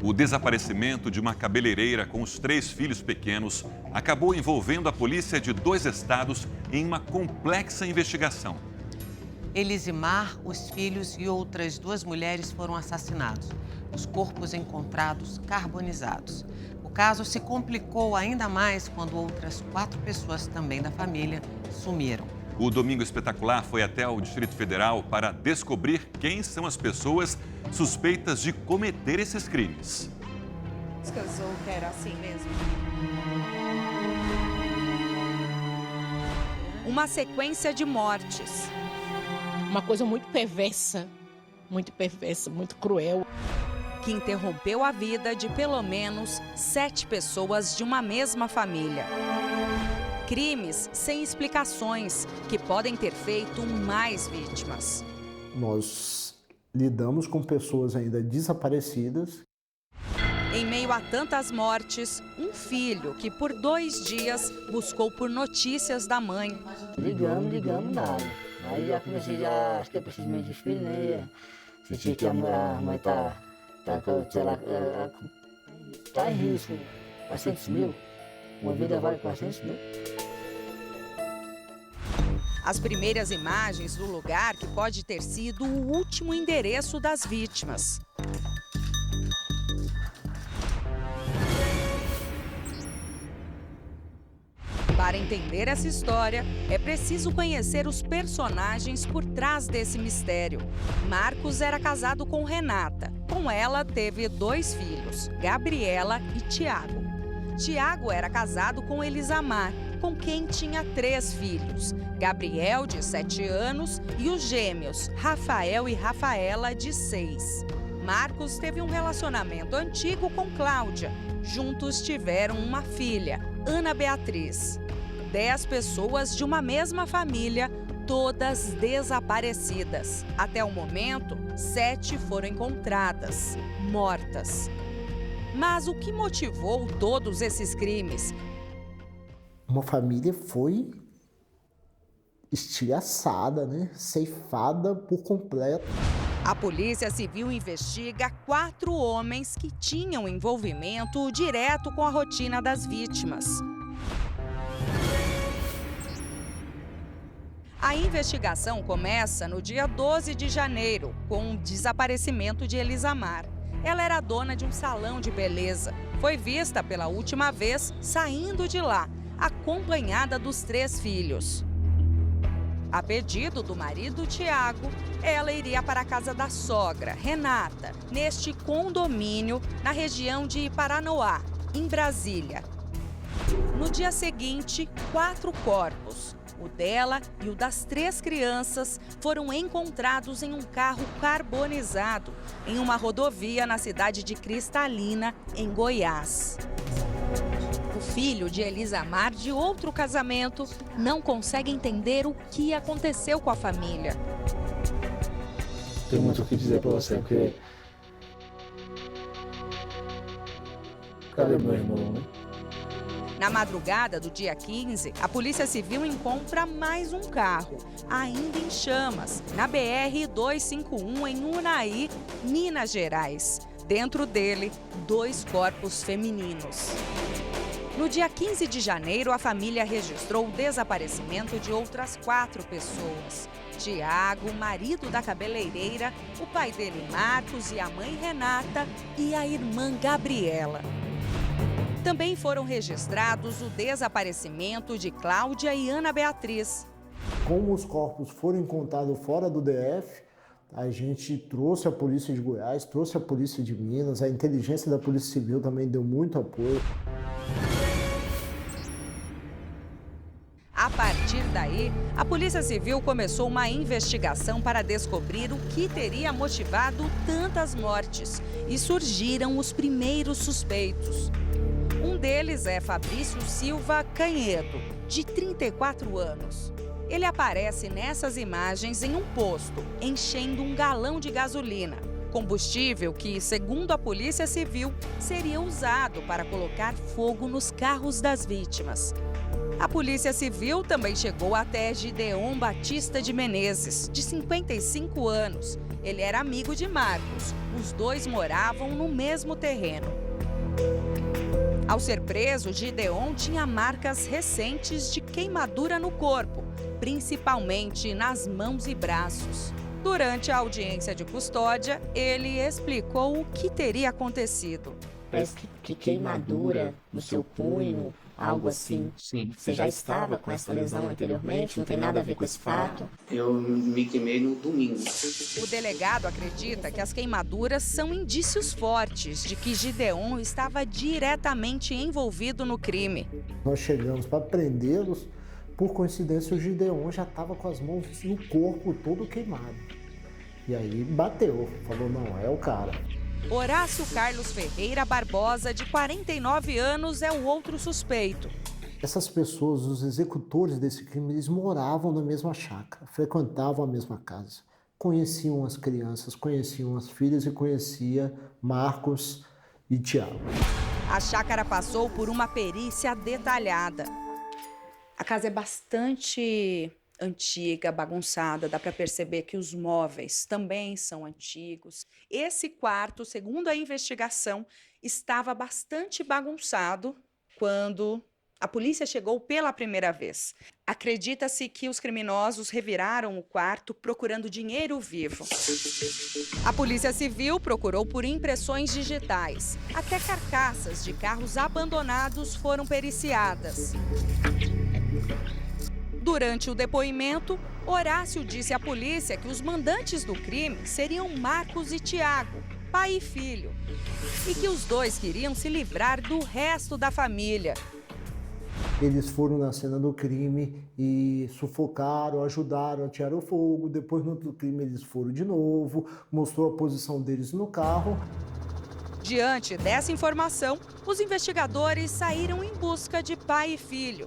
O desaparecimento de uma cabeleireira com os 3 filhos pequenos acabou envolvendo a polícia de 2 estados em uma complexa investigação. Elisimar, os filhos e outras 2 mulheres foram assassinados. Os corpos encontrados carbonizados. O caso se complicou ainda mais quando outras 4 pessoas também da família sumiram. O Domingo Espetacular foi até o Distrito Federal para descobrir quem são as pessoas suspeitas de cometer esses crimes. Descansou que era assim mesmo. Uma sequência de mortes. Uma coisa muito perversa, muito cruel. Que interrompeu a vida de pelo menos 7 pessoas de uma mesma família. Crimes sem explicações que podem ter feito mais vítimas. Nós lidamos com pessoas ainda desaparecidas. Em meio a tantas mortes, um filho que por 2 dias buscou por notícias da mãe. Ligamos, nada. Aí já comecei a ter precisamente de filho, né? Senti que a mãe tá em risco. 400 mil. Uma vida vale 400 mil. As primeiras imagens do lugar que pode ter sido o último endereço das vítimas. Para entender essa história, é preciso conhecer os personagens por trás desse mistério. Marcos era casado com Renata. Com ela, teve 2 filhos, Gabriela e Tiago. Tiago era casado com Elisamar, com quem tinha 3 filhos, Gabriel, de 7 anos, e os gêmeos, Rafael e Rafaela, de 6. Marcos teve um relacionamento antigo com Cláudia. Juntos tiveram uma filha, Ana Beatriz. 10 pessoas de uma mesma família, todas desaparecidas. Até o momento, 7 foram encontradas, mortas. Mas o que motivou todos esses crimes? Uma família foi estilhaçada, né? Ceifada por completo. A Polícia Civil investiga 4 homens que tinham envolvimento direto com a rotina das vítimas. A investigação começa no dia 12 de janeiro, com o desaparecimento de Elisamar. Ela era dona de um salão de beleza. Foi vista pela última vez saindo de lá, acompanhada dos 3 filhos. A pedido do marido Tiago, ela iria para a casa da sogra, Renata, neste condomínio na região de Paranoá, em Brasília. No dia seguinte, 4 corpos. O dela e o das 3 crianças foram encontrados em um carro carbonizado em uma rodovia na cidade de Cristalina, em Goiás. O filho de Elisamar, de outro casamento, não consegue entender o que aconteceu com a família. Tenho muito o que dizer para você, porque... Cadê meu irmão, né? Na madrugada do dia 15, a Polícia Civil encontra mais um carro, ainda em chamas, na BR-251, em Unai, Minas Gerais. Dentro dele, 2 corpos femininos. No dia 15 de janeiro, a família registrou o desaparecimento de outras 4 pessoas. Tiago, marido da cabeleireira, o pai dele, Marcos, e a mãe, Renata, e a irmã, Gabriela. Também foram registrados o desaparecimento de Cláudia e Ana Beatriz. Como os corpos foram encontrados fora do DF, a gente trouxe a Polícia de Goiás, trouxe a Polícia de Minas, a inteligência da Polícia Civil também deu muito apoio. A partir daí, a Polícia Civil começou uma investigação para descobrir o que teria motivado tantas mortes e surgiram os primeiros suspeitos. Um deles é Fabrício Silva Canhedo, de 34 anos. Ele aparece nessas imagens em um posto, enchendo um galão de gasolina, combustível que, segundo a Polícia Civil, seria usado para colocar fogo nos carros das vítimas. A Polícia Civil também chegou até Gideon Batista de Menezes, de 55 anos. Ele era amigo de Marcos. Os dois moravam no mesmo terreno. Ao ser preso, Gideon tinha marcas recentes de queimadura no corpo, principalmente nas mãos e braços. Durante a audiência de custódia, ele explicou o que teria acontecido. Parece que queimadura no seu punho, algo assim. Sim. Você já estava com essa lesão anteriormente? Não tem nada a ver com esse fato? Eu me queimei no domingo. O delegado acredita que as queimaduras são indícios fortes de que Gideon estava diretamente envolvido no crime. Nós chegamos para prendê-los, por coincidência o Gideon já estava com as mãos no corpo todo queimado. E aí bateu, falou, não, é o cara. Horácio Carlos Ferreira Barbosa, de 49 anos, é o outro suspeito. Essas pessoas, os executores desse crime, eles moravam na mesma chácara, frequentavam a mesma casa, conheciam as crianças, conheciam as filhas e conhecia Marcos e Tiago. A chácara passou por uma perícia detalhada. A casa é bastante antiga, bagunçada, dá para perceber que os móveis também são antigos. Esse quarto, segundo a investigação, estava bastante bagunçado quando a polícia chegou pela primeira vez. Acredita-se que os criminosos reviraram o quarto procurando dinheiro vivo. A Polícia Civil procurou por impressões digitais. Até carcaças de carros abandonados foram periciadas. Durante o depoimento, Horácio disse à polícia que os mandantes do crime seriam Marcos e Tiago, pai e filho, e que os dois queriam se livrar do resto da família. Eles foram na cena do crime e sufocaram, ajudaram a tirar o fogo. Depois, no outro crime, eles foram de novo, mostrou a posição deles no carro. Diante dessa informação, os investigadores saíram em busca de pai e filho.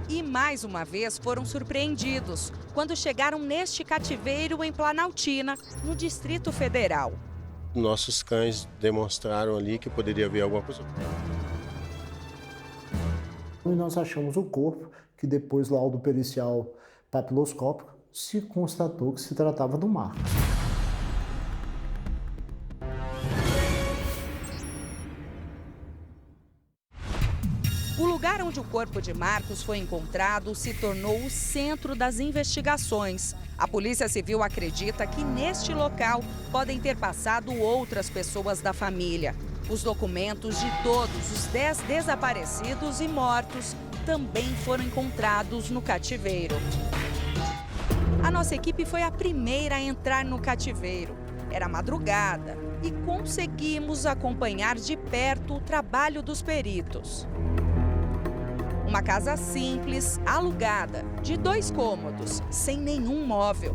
E mais uma vez foram surpreendidos quando chegaram neste cativeiro em Planaltina, no Distrito Federal. Nossos cães demonstraram ali que poderia haver alguma coisa. E nós achamos o corpo, que depois, laudo pericial papiloscópico, se constatou que se tratava do Marcos. O lugar onde o corpo de Marcos foi encontrado se tornou o centro das investigações. A Polícia Civil acredita que neste local podem ter passado outras pessoas da família. Os documentos de todos os 10 desaparecidos e mortos também foram encontrados no cativeiro. A nossa equipe foi a primeira a entrar no cativeiro. Era madrugada e conseguimos acompanhar de perto o trabalho dos peritos. Uma casa simples, alugada, de 2 cômodos, sem nenhum móvel.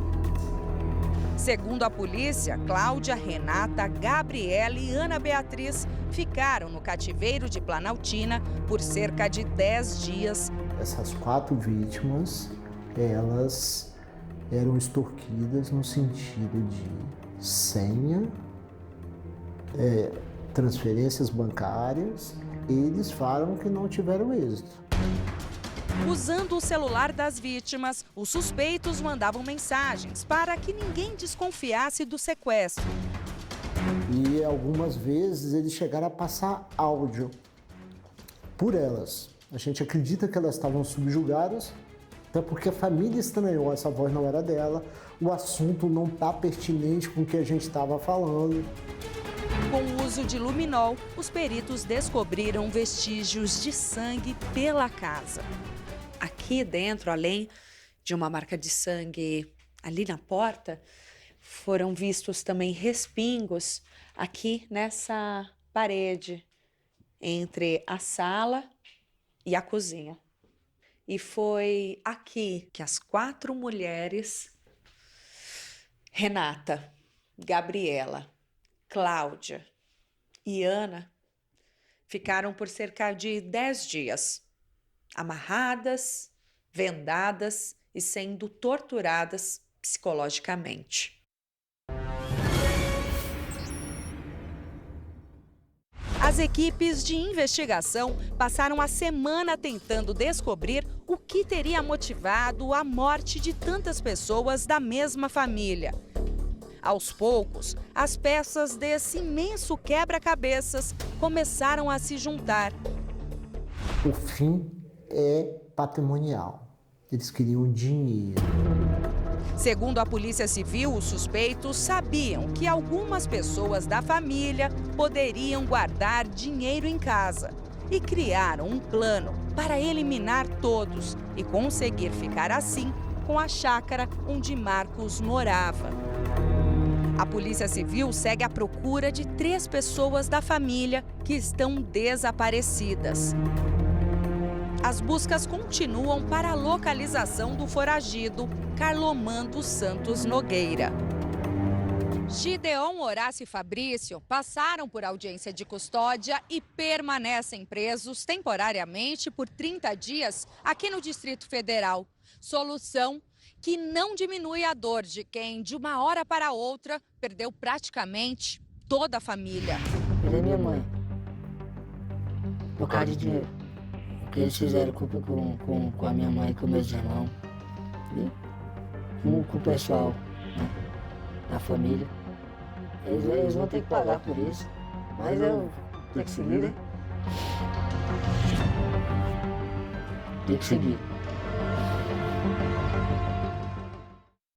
Segundo a polícia, Cláudia, Renata, Gabriela e Ana Beatriz ficaram no cativeiro de Planaltina por cerca de 10 dias. Essas 4 vítimas, elas eram extorquidas no sentido de senha, transferências bancárias. Eles falam que não tiveram êxito. Usando o celular das vítimas, os suspeitos mandavam mensagens para que ninguém desconfiasse do sequestro. E algumas vezes eles chegaram a passar áudio por elas. A gente acredita que elas estavam subjugadas, até porque a família estranhou, essa voz não era dela, o assunto não está pertinente com o que a gente estava falando. Com o uso de luminol, os peritos descobriram vestígios de sangue pela casa. Aqui dentro, além de uma marca de sangue ali na porta, foram vistos também respingos aqui nessa parede, entre a sala e a cozinha. E foi aqui que as 4 mulheres, Renata, Gabriela, Cláudia e Ana, ficaram por cerca de 10 dias, amarradas, vendadas e sendo torturadas psicologicamente. As equipes de investigação passaram a semana tentando descobrir O que teria motivado a morte de tantas pessoas da mesma família? Aos poucos, as peças desse imenso quebra-cabeças começaram a se juntar. O fim é patrimonial. Eles queriam dinheiro. Segundo a Polícia Civil, os suspeitos sabiam que algumas pessoas da família poderiam guardar dinheiro em casa e criaram um plano para eliminar todos e conseguir ficar assim com a chácara onde Marcos morava. A Polícia Civil segue à procura de 3 pessoas da família que estão desaparecidas. As buscas continuam para a localização do foragido Carlomando Santos Nogueira. Gideon, Horácio e Fabrício passaram por audiência de custódia e permanecem presos temporariamente por 30 dias aqui no Distrito Federal. Solução que não diminui a dor de quem, de uma hora para outra, perdeu praticamente toda a família. Perdi minha mãe. Por causa de dinheiro. O que eles fizeram com a minha mãe e com meus irmãos. E com o pessoal, né, da família. Eles vão ter que pagar por isso. Mas eu tenho que seguir, né? Tem que seguir.